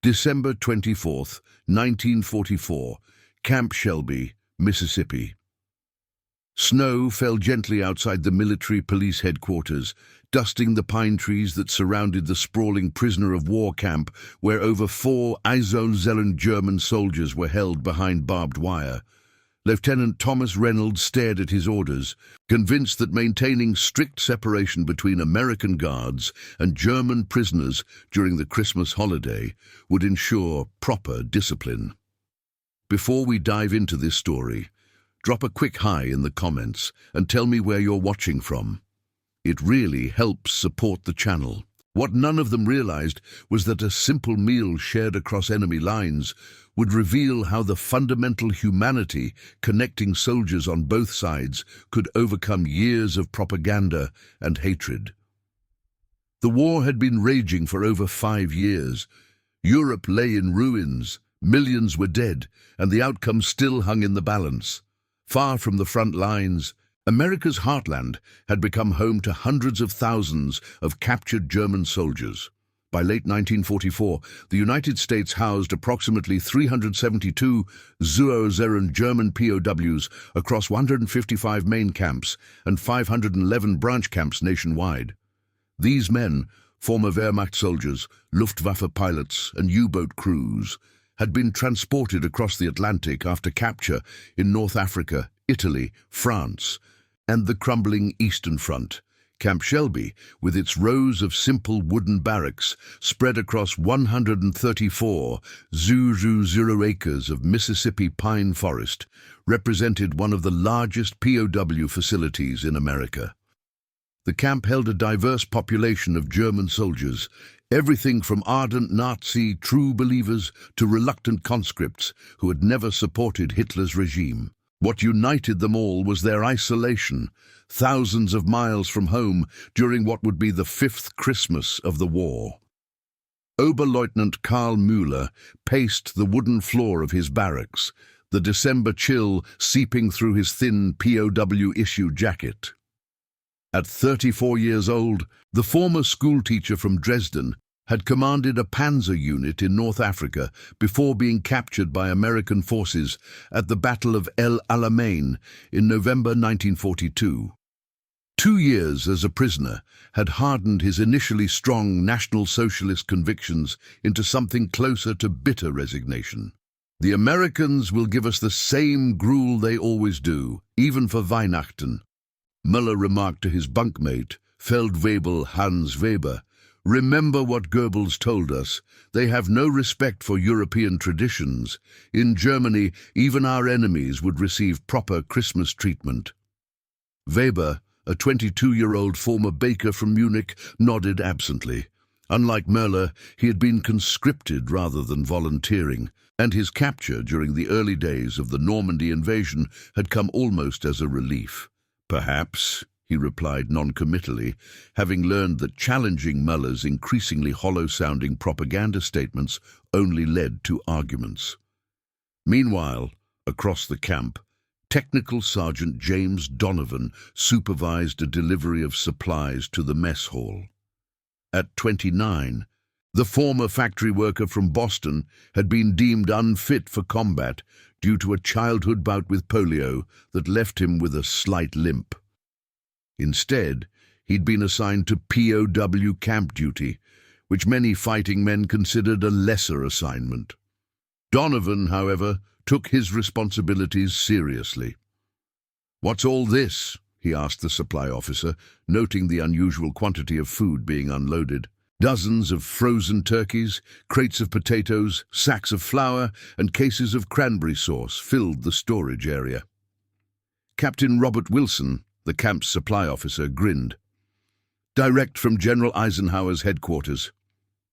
December 24th, 1944, Camp Shelby, Mississippi. Snow fell gently outside the military police headquarters, dusting the pine trees that surrounded the sprawling prisoner of war camp where over 4 Eisenhower German soldiers were held behind barbed wire. Lieutenant Thomas Reynolds stared at his orders, convinced that maintaining strict separation between American guards and German prisoners during the Christmas holiday would ensure proper discipline. Before we dive into this story, drop a quick hi in the comments and tell me where you're watching from. It really helps support the channel. What none of them realized was that a simple meal shared across enemy lines would reveal how the fundamental humanity connecting soldiers on both sides could overcome years of propaganda and hatred. The war had been raging for over 5 years. Europe lay in ruins, millions were dead, and the outcome still hung in the balance. Far from the front lines, America's heartland had become home to hundreds of thousands of captured German soldiers. By late 1944, the United States housed approximately 372,000 German POWs across 155 main camps and 511 branch camps nationwide. These men, former Wehrmacht soldiers, Luftwaffe pilots, and U-boat crews, had been transported across the Atlantic after capture in North Africa, Italy, France, and the crumbling Eastern Front. Camp Shelby, with its rows of simple wooden barracks spread across 134,000 acres of Mississippi pine forest, represented one of the largest POW facilities in America. The camp held a diverse population of German soldiers, everything from ardent Nazi true believers to reluctant conscripts who had never supported Hitler's regime. What united them all was their isolation, thousands of miles from home during what would be the 5th Christmas of the war. Oberleutnant Karl Müller paced the wooden floor of his barracks, the December chill seeping through his thin POW-issue jacket. At 34 years old, the former schoolteacher from Dresden had commanded a panzer unit in North Africa before being captured by American forces at the Battle of El Alamein in November 1942. 2 years as a prisoner had hardened his initially strong National Socialist convictions into something closer to bitter resignation. The Americans will give us the same gruel they always do, even for Weihnachten, Müller remarked to his bunkmate, Feldwebel Hans Weber. Remember what Goebbels told us. They have no respect for European traditions. In Germany, even our enemies would receive proper Christmas treatment. Weber, a 22-year-old former baker from Munich, nodded absently. Unlike Müller, he had been conscripted rather than volunteering, and his capture during the early days of the Normandy invasion had come almost as a relief. Perhaps, he replied noncommittally, having learned that challenging Müller's increasingly hollow-sounding propaganda statements only led to arguments. Meanwhile, across the camp, Technical Sergeant James Donovan supervised a delivery of supplies to the mess hall. At 29, the former factory worker from Boston had been deemed unfit for combat due to a childhood bout with polio that left him with a slight limp. Instead, he'd been assigned to POW camp duty, which many fighting men considered a lesser assignment. Donovan, however, took his responsibilities seriously. "What's all this?" he asked the supply officer, noting the unusual quantity of food being unloaded. Dozens of frozen turkeys, crates of potatoes, sacks of flour, and cases of cranberry sauce filled the storage area. Captain Robert Wilson, the camp's supply officer, grinned. "Direct from General Eisenhower's headquarters.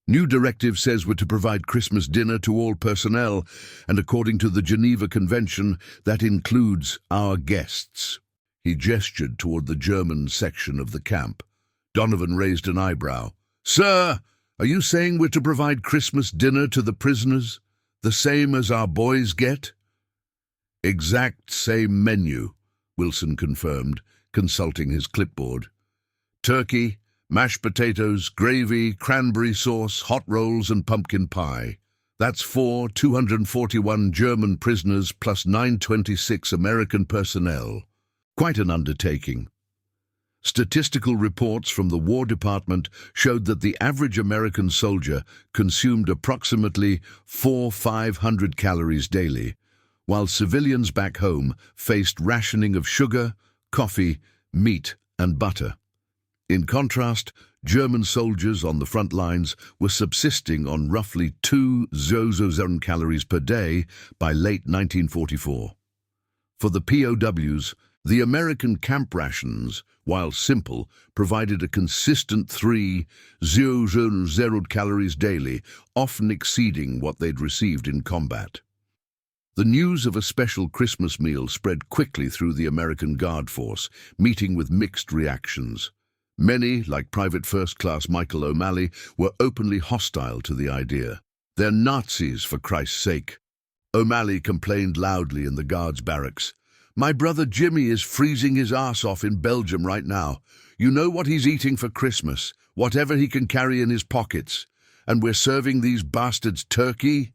New directive says we're to provide Christmas dinner to all personnel, and according to the Geneva Convention, that includes our guests." He gestured toward the German section of the camp. Donovan raised an eyebrow. "Sir, are you saying we're to provide Christmas dinner to the prisoners, the same as our boys get?" "Exact same menu," Wilson confirmed, consulting his clipboard. "Turkey, mashed potatoes, gravy, cranberry sauce, hot rolls, and pumpkin pie." That's 241 German prisoners plus 926 American personnel. Quite an undertaking. Statistical reports from the War Department showed that the average American soldier consumed approximately 500 calories daily, while civilians back home faced rationing of sugar, coffee, meat, and butter. In contrast, German soldiers on the front lines were subsisting on roughly 2,000 calories per day by late 1944. For the POWs, the American camp rations, while simple, provided a consistent 3,000 calories daily, often exceeding what they'd received in combat. The news of a special Christmas meal spread quickly through the American Guard force, meeting with mixed reactions. Many, like Private First Class Michael O'Malley, were openly hostile to the idea. "They're Nazis, for Christ's sake." O'Malley complained loudly in the Guards' barracks. "My brother Jimmy is freezing his ass off in Belgium right now. You know what he's eating for Christmas, whatever he can carry in his pockets. And we're serving these bastards turkey?"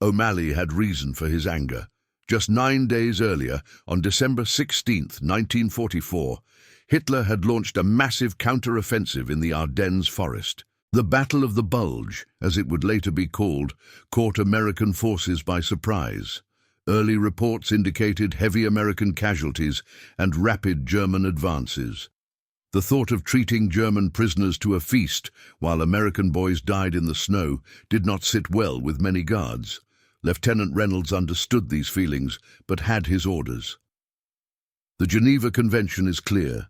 O'Malley had reason for his anger. Just 9 days earlier, on December 16, 1944, Hitler had launched a massive counter-offensive in the Ardennes forest. The Battle of the Bulge, as it would later be called, caught American forces by surprise. Early reports indicated heavy American casualties and rapid German advances. The thought of treating German prisoners to a feast while American boys died in the snow did not sit well with many guards. Lieutenant Reynolds understood these feelings, but had his orders. "The Geneva Convention is clear,"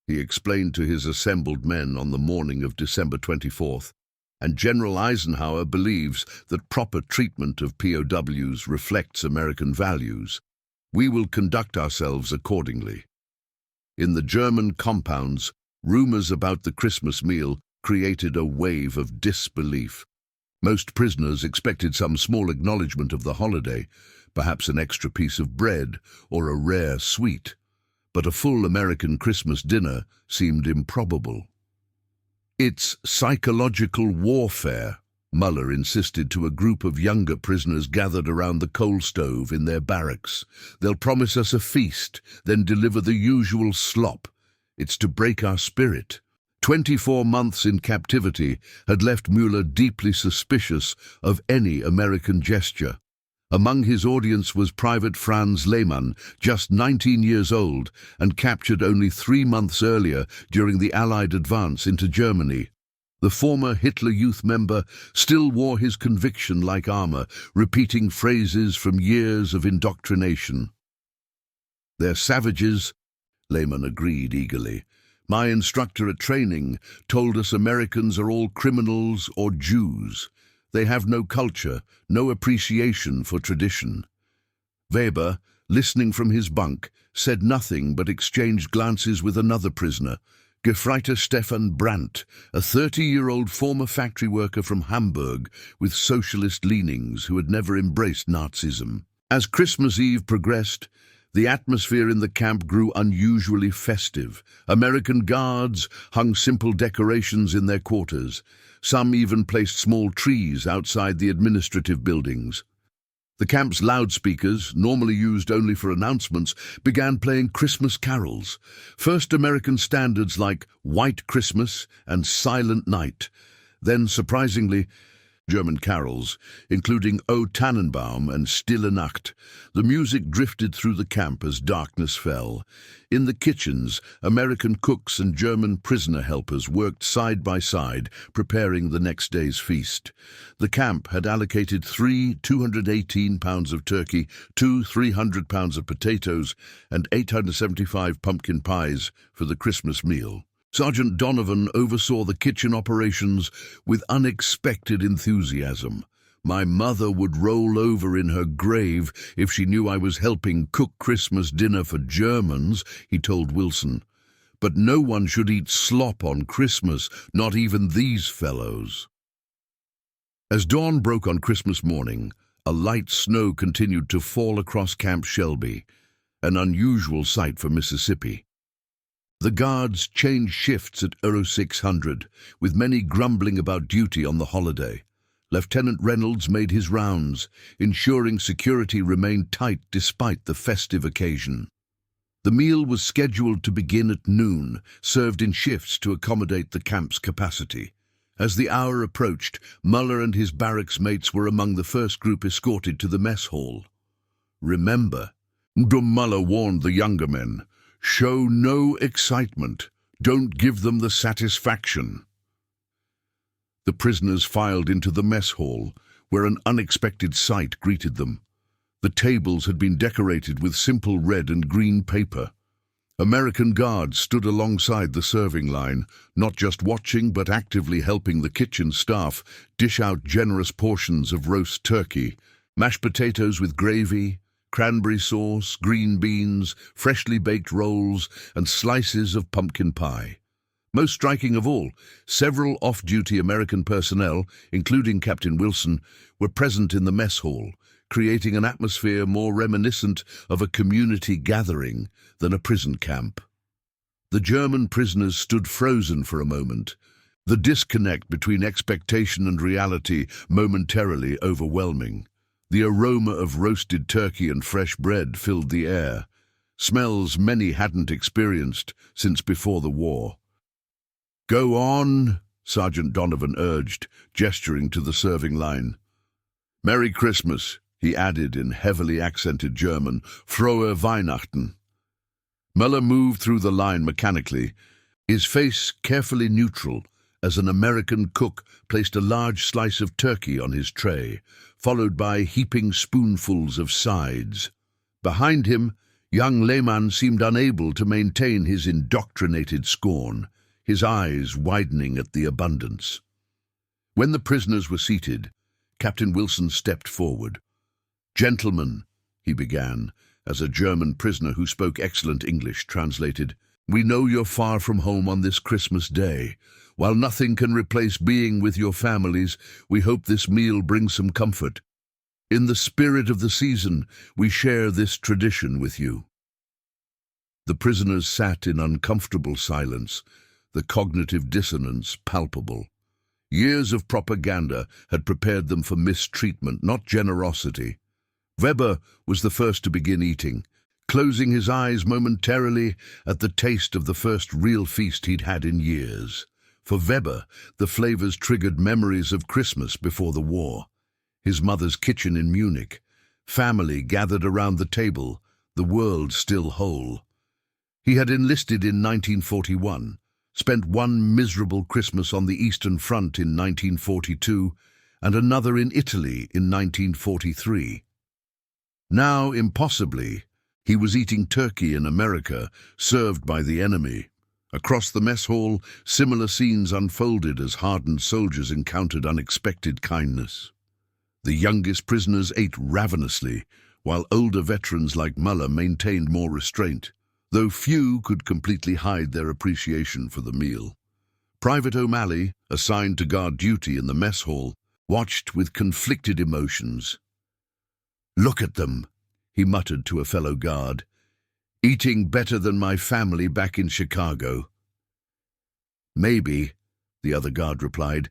he explained to his assembled men on the morning of December 24th, "and General Eisenhower believes that proper treatment of POWs reflects American values. We will conduct ourselves accordingly." In the German compounds, rumors about the Christmas meal created a wave of disbelief. Most prisoners expected some small acknowledgement of the holiday, perhaps an extra piece of bread or a rare sweet. But a full American Christmas dinner seemed improbable. "It's psychological warfare," Muller insisted to a group of younger prisoners gathered around the coal stove in their barracks. "They'll promise us a feast, then deliver the usual slop. It's to break our spirit." 24 months in captivity had left Müller deeply suspicious of any American gesture. Among his audience was Private Franz Lehmann, just 19 years old and captured only 3 months earlier during the Allied advance into Germany. The former Hitler Youth member still wore his conviction like armor, repeating phrases from years of indoctrination. "They're savages," Lehmann agreed eagerly. "My instructor at training told us Americans are all criminals or Jews. They have no culture, no appreciation for tradition." Weber, listening from his bunk, said nothing but exchanged glances with another prisoner, Gefreiter Stefan Brandt, a 30-year-old former factory worker from Hamburg with socialist leanings who had never embraced Nazism. As Christmas Eve progressed, the atmosphere in the camp grew unusually festive. American guards hung simple decorations in their quarters. Some even placed small trees outside the administrative buildings. The camp's loudspeakers, normally used only for announcements, began playing Christmas carols. First American standards like White Christmas and Silent Night. Then, surprisingly, German carols, including O Tannenbaum and Stille Nacht. The music drifted through the camp as darkness fell. In the kitchens, American cooks and German prisoner helpers worked side by side, preparing the next day's feast. The camp had allocated 3 218 pounds of turkey, 2 300 pounds of potatoes, and 875 pumpkin pies for the Christmas meal. Sergeant Donovan oversaw the kitchen operations with unexpected enthusiasm. "My mother would roll over in her grave if she knew I was helping cook Christmas dinner for Germans," he told Wilson. "But no one should eat slop on Christmas, not even these fellows." As dawn broke on Christmas morning, a light snow continued to fall across Camp Shelby, an unusual sight for Mississippi. The guards changed shifts at 0600, with many grumbling about duty on the holiday. Lieutenant Reynolds made his rounds, ensuring security remained tight despite the festive occasion. The meal was scheduled to begin at noon, served in shifts to accommodate the camp's capacity. As the hour approached, Muller and his barracks mates were among the first group escorted to the mess hall. "Remember," Muller warned the younger men, "show no excitement. Don't give them the satisfaction." The prisoners filed into the mess hall, where an unexpected sight greeted them. The tables had been decorated with simple red and green paper. American guards stood alongside the serving line, not just watching but actively helping the kitchen staff dish out generous portions of roast turkey, mashed potatoes with gravy, cranberry sauce, green beans, freshly baked rolls, and slices of pumpkin pie. Most striking of all, several off-duty American personnel, including Captain Wilson, were present in the mess hall, creating an atmosphere more reminiscent of a community gathering than a prison camp. The German prisoners stood frozen for a moment, the disconnect between expectation and reality momentarily overwhelming. The aroma of roasted turkey and fresh bread filled the air, smells many hadn't experienced since before the war. "Go on," Sergeant Donovan urged, gesturing to the serving line. "Merry Christmas," he added in heavily accented German, "Frohe Weihnachten." Muller moved through the line mechanically, his face carefully neutral as an American cook placed a large slice of turkey on his tray, followed by heaping spoonfuls of sides. Behind him, young Lehmann seemed unable to maintain his indoctrinated scorn, his eyes widening at the abundance. When the prisoners were seated, Captain Wilson stepped forward. "Gentlemen," he began, as a German prisoner who spoke excellent English translated, "we know you're far from home on this Christmas day. While nothing can replace being with your families, we hope this meal brings some comfort. In the spirit of the season, we share this tradition with you." The prisoners sat in uncomfortable silence, the cognitive dissonance palpable. Years of propaganda had prepared them for mistreatment, not generosity. Weber was the first to begin eating, closing his eyes momentarily at the taste of the first real feast he'd had in years. For Weber, the flavors triggered memories of Christmas before the war, his mother's kitchen in Munich, family gathered around the table, the world still whole. He had enlisted in 1941, spent one miserable Christmas on the Eastern Front in 1942, and another in Italy in 1943. Now, impossibly, he was eating turkey in America, served by the enemy. Across the mess hall, similar scenes unfolded as hardened soldiers encountered unexpected kindness. The youngest prisoners ate ravenously, while older veterans like Muller maintained more restraint, though few could completely hide their appreciation for the meal. Private O'Malley, assigned to guard duty in the mess hall, watched with conflicted emotions. "Look at them," he muttered to a fellow guard. "Eating better than my family back in Chicago." "Maybe," the other guard replied,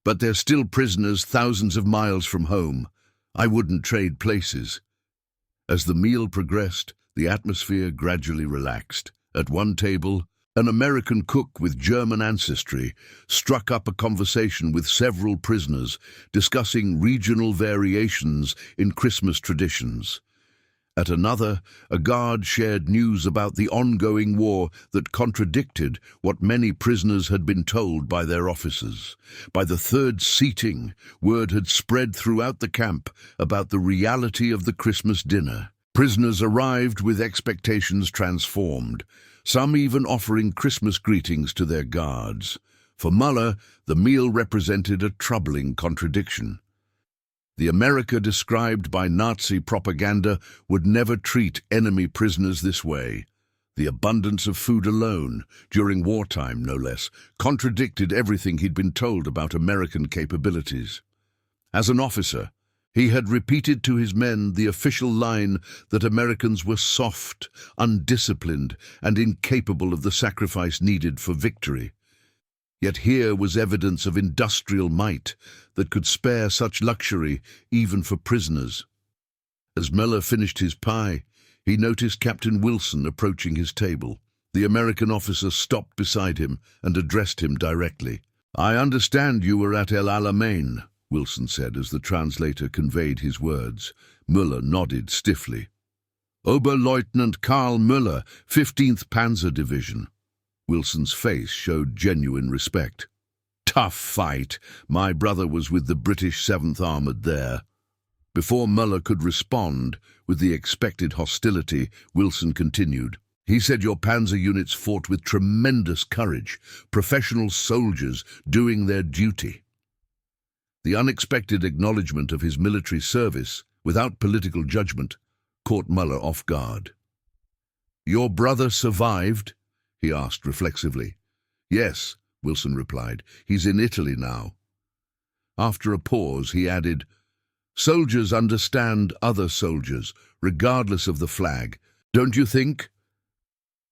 "but they're still prisoners thousands of miles from home. I wouldn't trade places." As the meal progressed, the atmosphere gradually relaxed. At one table, an American cook with German ancestry struck up a conversation with several prisoners, discussing regional variations in Christmas traditions. At another, a guard shared news about the ongoing war that contradicted what many prisoners had been told by their officers. By the third seating, word had spread throughout the camp about the reality of the Christmas dinner. Prisoners arrived with expectations transformed, some even offering Christmas greetings to their guards. For Muller, the meal represented a troubling contradiction. The America described by Nazi propaganda would never treat enemy prisoners this way. The abundance of food alone, during wartime no less, contradicted everything he'd been told about American capabilities. As an officer, he had repeated to his men the official line that Americans were soft, undisciplined, and incapable of the sacrifice needed for victory. Yet here was evidence of industrial might that could spare such luxury even for prisoners. As Muller finished his pie, he noticed Captain Wilson approaching his table. The American officer stopped beside him and addressed him directly. "I understand you were at El Alamein," Wilson said as the translator conveyed his words. Muller nodded stiffly. "Oberleutnant Karl Müller, 15th Panzer Division." Wilson's face showed genuine respect. "Tough fight. My brother was with the British 7th Armoured there." Before Muller could respond with the expected hostility, Wilson continued. "He said your panzer units fought with tremendous courage, professional soldiers doing their duty." The unexpected acknowledgement of his military service, without political judgment, caught Muller off guard. "Your brother survived?" he asked reflexively. "Yes," Wilson replied. "He's in Italy now." After a pause, he added, "Soldiers understand other soldiers, regardless of the flag, don't you think?"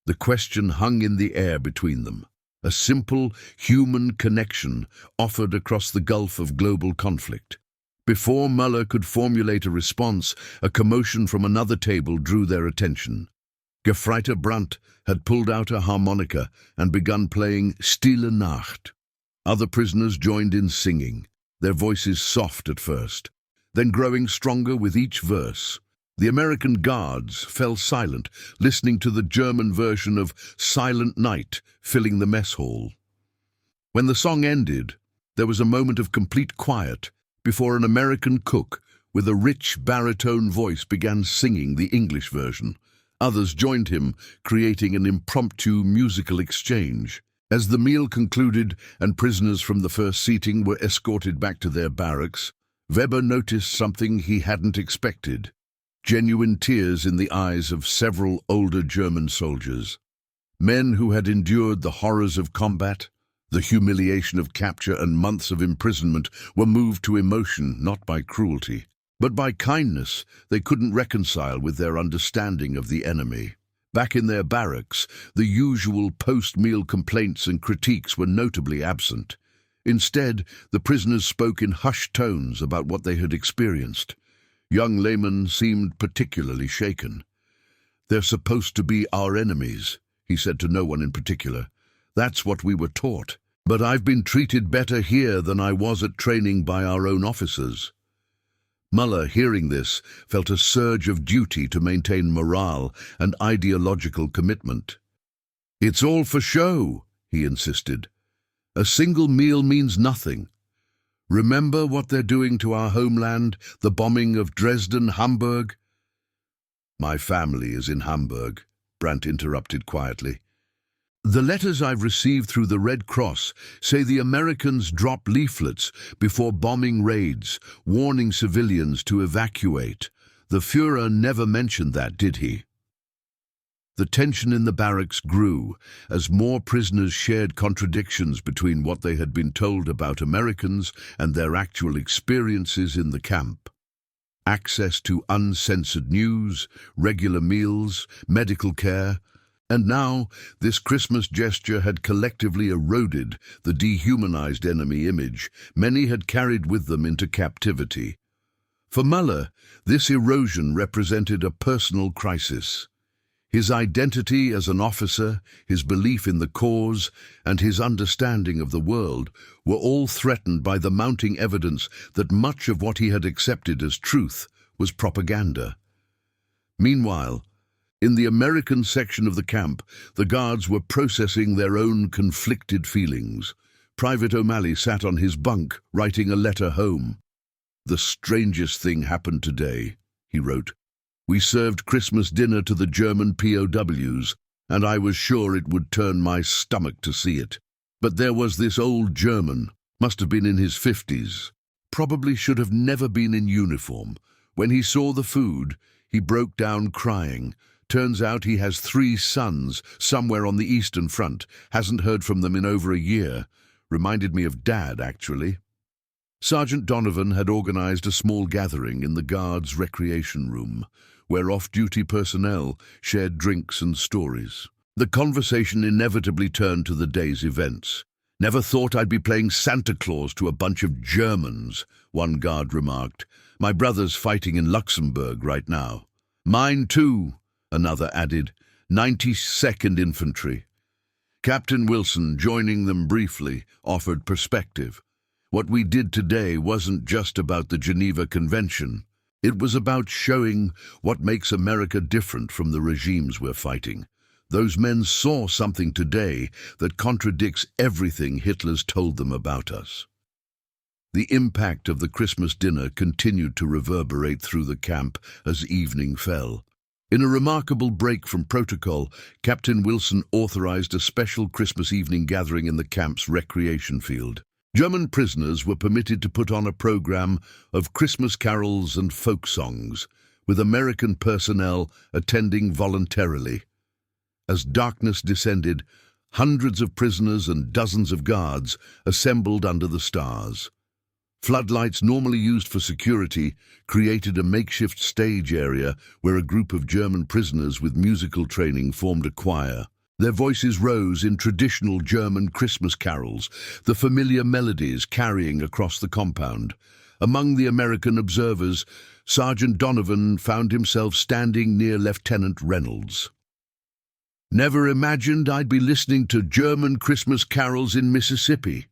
The question hung in the air between them, a simple human connection offered across the gulf of global conflict. Before Muller could formulate a response, a commotion from another table drew their attention. Gefreiter Brandt had pulled out a harmonica and begun playing Stille Nacht. Other prisoners joined in singing, their voices soft at first, then growing stronger with each verse. The American guards fell silent, listening to the German version of Silent Night filling the mess hall. When the song ended, there was a moment of complete quiet before an American cook with a rich baritone voice began singing the English version. Others joined him, creating an impromptu musical exchange. As the meal concluded and prisoners from the first seating were escorted back to their barracks, Weber noticed something he hadn't expected. Genuine tears in the eyes of several older German soldiers. Men who had endured the horrors of combat, the humiliation of capture and months of imprisonment were moved to emotion not by cruelty, but by kindness they couldn't reconcile with their understanding of the enemy. Back in their barracks, the usual post-meal complaints and critiques were notably absent. Instead, the prisoners spoke in hushed tones about what they had experienced. Young Lehman seemed particularly shaken. "They're supposed to be our enemies," he said to no one in particular. "That's what we were taught. But I've been treated better here than I was at training by our own officers." Muller, hearing this, felt a surge of duty to maintain morale and ideological commitment. "It's all for show," he insisted. "A single meal means nothing. Remember what they're doing to our homeland, the bombing of Dresden, Hamburg?" "My family is in Hamburg," Brandt interrupted quietly. "The letters I've received through the Red Cross say the Americans drop leaflets before bombing raids, warning civilians to evacuate. The Führer never mentioned that, did he?" The tension in the barracks grew as more prisoners shared contradictions between what they had been told about Americans and their actual experiences in the camp. Access to uncensored news, regular meals, medical care, and now this Christmas gesture had collectively eroded the dehumanized enemy image many had carried with them into captivity. For Muller, this erosion represented a personal crisis. His identity as an officer, his belief in the cause, and his understanding of the world were all threatened by the mounting evidence that much of what he had accepted as truth was propaganda. Meanwhile, in the American section of the camp, the guards were processing their own conflicted feelings. Private O'Malley sat on his bunk, writing a letter home. "The strangest thing happened today," he wrote. "We served Christmas dinner to the German POWs, and I was sure it would turn my stomach to see it. But there was this old German, must have been in his 50s, probably should have never been in uniform. When he saw the food, he broke down crying. Turns out he has 3 sons somewhere on the Eastern Front, hasn't heard from them in over a year. Reminded me of Dad, actually." Sergeant Donovan had organized a small gathering in the guards' recreation room, where off-duty personnel shared drinks and stories. The conversation inevitably turned to the day's events. "Never thought I'd be playing Santa Claus to a bunch of Germans," one guard remarked. "My brother's fighting in Luxembourg right now." "Mine too," another added. 92nd Infantry. Captain Wilson, joining them briefly, offered perspective. What we did today wasn't just about the Geneva Convention. It was about showing what makes America different from the regimes we're fighting. Those men saw something today that contradicts everything Hitler's told them about us. The impact of the Christmas dinner continued to reverberate through the camp as evening fell. In a remarkable break from protocol, Captain Wilson authorized a special Christmas evening gathering in the camp's recreation field. German prisoners were permitted to put on a program of Christmas carols and folk songs, with American personnel attending voluntarily. As darkness descended, hundreds of prisoners and dozens of guards assembled under the stars. Floodlights, normally used for security, created a makeshift stage area where a group of German prisoners with musical training formed a choir. Their voices rose in traditional German Christmas carols, the familiar melodies carrying across the compound. Among the American observers, Sergeant Donovan found himself standing near Lieutenant Reynolds. "Never imagined I'd be listening to German Christmas carols in Mississippi,"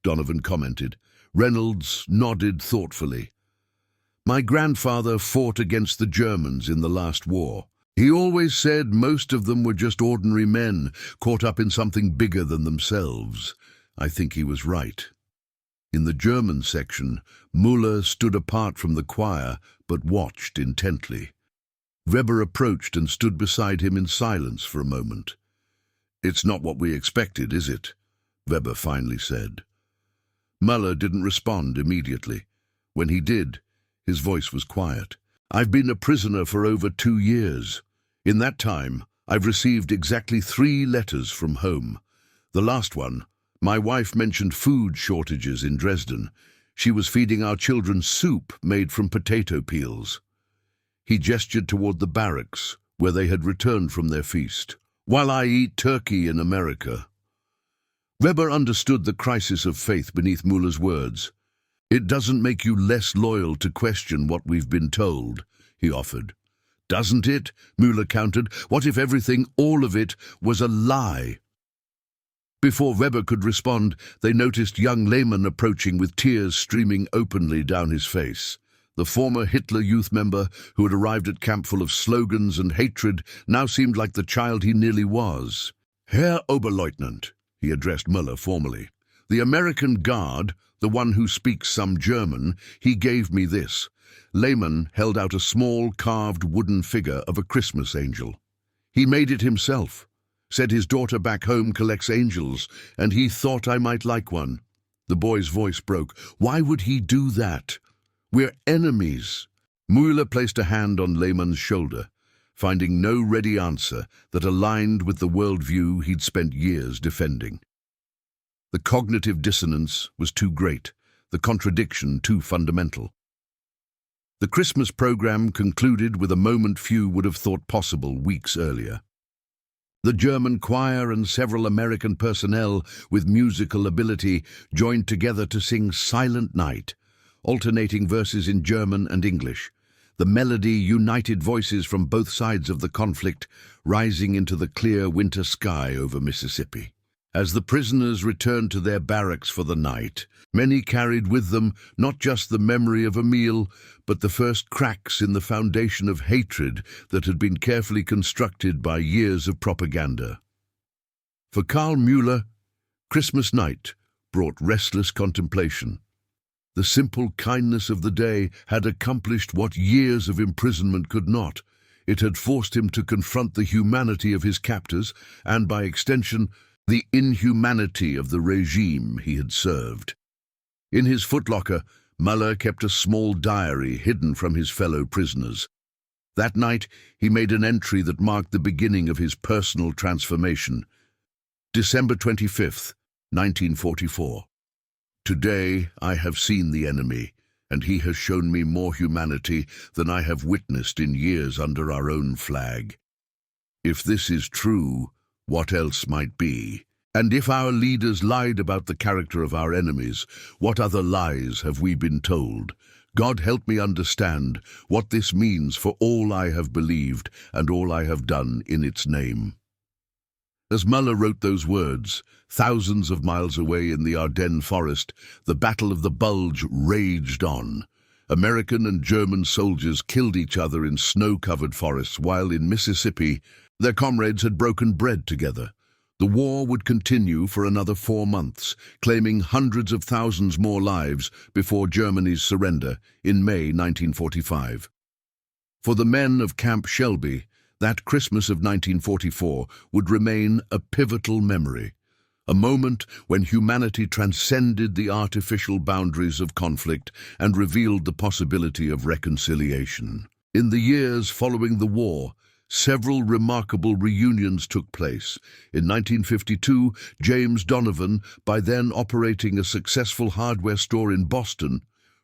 Donovan commented. Reynolds nodded thoughtfully. "My grandfather fought against the Germans in the last war. He always said most of them were just ordinary men caught up in something bigger than themselves. I think he was right." In the German section, Müller stood apart from the choir but watched intently. Weber approached and stood beside him in silence for a moment. "It's not what we expected, is it?" Weber finally said. Müller didn't respond immediately. When he did, his voice was quiet. "I've been a prisoner for over 2 years. In that time, I've received exactly 3 letters from home. The last one, my wife mentioned food shortages in Dresden. She was feeding our children soup made from potato peels." He gestured toward the barracks, where they had returned from their feast. "While I eat turkey in America." Weber understood the crisis of faith beneath Müller's words. "It doesn't make you less loyal to question what we've been told," he offered. "Doesn't it?" Müller countered. "What if everything, all of it, was a lie?" Before Weber could respond, they noticed young Lehmann approaching with tears streaming openly down his face. The former Hitler Youth member, who had arrived at camp full of slogans and hatred, now seemed like the child he nearly was. "Herr Oberleutnant," he addressed Müller formally. "The American guard, the one who speaks some German, he gave me this." Lehmann held out a small carved wooden figure of a Christmas angel. "He made it himself. Said his daughter back home collects angels, and he thought I might like one." The boy's voice broke. "Why would he do that? We're enemies." Müller placed a hand on Lehmann's shoulder, finding no ready answer that aligned with the worldview he'd spent years defending. The cognitive dissonance was too great, the contradiction too fundamental. The Christmas program concluded with a moment few would have thought possible weeks earlier. The German choir and several American personnel with musical ability joined together to sing Silent Night, alternating verses in German and English. The melody united voices from both sides of the conflict, rising into the clear winter sky over Mississippi. As the prisoners returned to their barracks for the night, many carried with them not just the memory of a meal, but the first cracks in the foundation of hatred that had been carefully constructed by years of propaganda. For Karl Müller, Christmas night brought restless contemplation. The simple kindness of the day had accomplished what years of imprisonment could not. It had forced him to confront the humanity of his captors and, by extension, the inhumanity of the regime he had served. In his footlocker, Müller kept a small diary hidden from his fellow prisoners. That night, he made an entry that marked the beginning of his personal transformation. December 25th, 1944. "Today I have seen the enemy, and he has shown me more humanity than I have witnessed in years under our own flag. If this is true, what else might be? And if our leaders lied about the character of our enemies, what other lies have we been told? God, help me understand what this means for all I have believed and all I have done in its name. As Muller wrote those words, thousands of miles away in the Ardennes forest, the Battle of the Bulge raged on. American and German soldiers killed each other in snow-covered forests, while in Mississippi, their comrades had broken bread together. The war would continue for another 4 months, claiming hundreds of thousands more lives before Germany's surrender in May 1945. For the men of Camp Shelby, that Christmas of 1944 would remain a pivotal memory, a moment when humanity transcended the artificial boundaries of conflict and revealed the possibility of reconciliation. In the years following the war, several remarkable reunions took place. In 1952, James Donovan, by then operating a successful hardware store in Boston,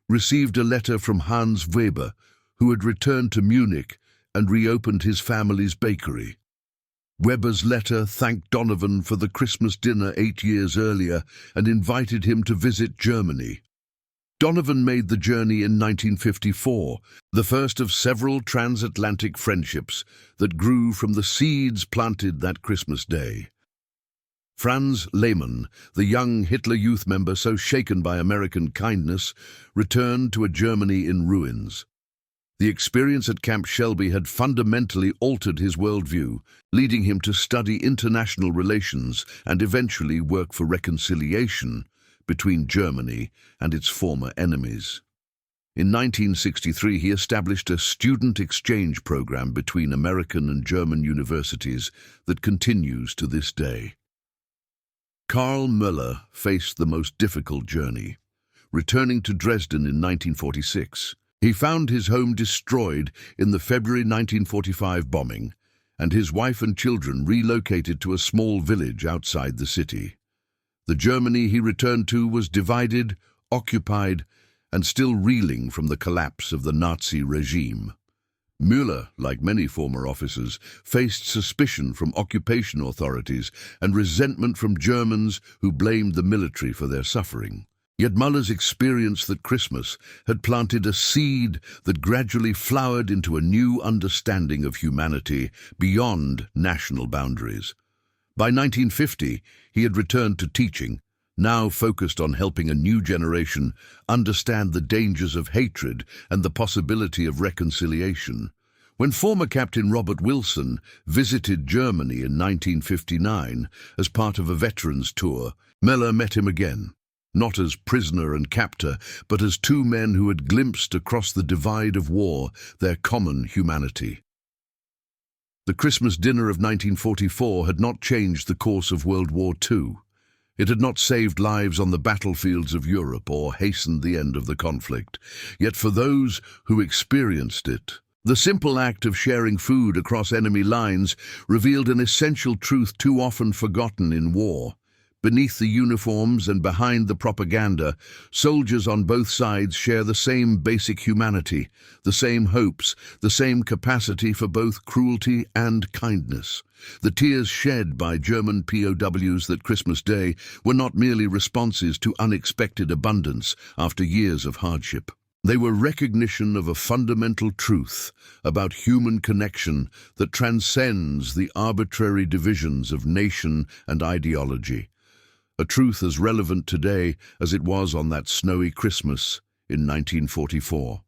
received a letter from Hans Weber, who had returned to Munich and reopened his family's bakery. Weber's letter thanked Donovan for the Christmas dinner 8 years earlier and invited him to visit Germany. Donovan made the journey in 1954, the first of several transatlantic friendships that grew from the seeds planted that Christmas day. Franz Lehmann, the young Hitler Youth member so shaken by American kindness, returned to a Germany in ruins. The experience at Camp Shelby had fundamentally altered his worldview, leading him to study international relations and eventually work for reconciliation between Germany and its former enemies. In 1963, he established a student exchange program between American and German universities that continues to this day. Karl Müller faced the most difficult journey. Returning to Dresden in 1946, he found his home destroyed in the February 1945 bombing, and his wife and children relocated to a small village outside the city. The Germany he returned to was divided, occupied, and still reeling from the collapse of the Nazi regime. Müller, like many former officers, faced suspicion from occupation authorities and resentment from Germans who blamed the military for their suffering. Yet Müller's experience that Christmas had planted a seed that gradually flowered into a new understanding of humanity beyond national boundaries. By 1950, he had returned to teaching, now focused on helping a new generation understand the dangers of hatred and the possibility of reconciliation. When former Captain Robert Wilson visited Germany in 1959 as part of a veterans tour, Müller met him again. Not as prisoner and captor, but as two men who had glimpsed across the divide of war their common humanity. The Christmas dinner of 1944 had not changed the course of World War II. It had not saved lives on the battlefields of Europe or hastened the end of the conflict. Yet for those who experienced it, the simple act of sharing food across enemy lines revealed an essential truth too often forgotten in war. Beneath the uniforms and behind the propaganda, soldiers on both sides share the same basic humanity, the same hopes, the same capacity for both cruelty and kindness. The tears shed by German POWs that Christmas Day were not merely responses to unexpected abundance after years of hardship. They were recognition of a fundamental truth about human connection that transcends the arbitrary divisions of nation and ideology. A truth as relevant today as it was on that snowy Christmas in 1944.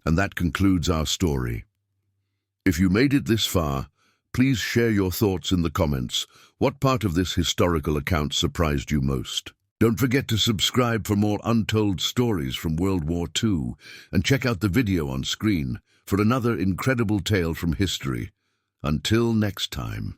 And that concludes our story. If you made it this far, please share your thoughts in the comments. What part of this historical account surprised you most? Don't forget to subscribe for more untold stories from World War II, and check out the video on screen for another incredible tale from history. Until next time.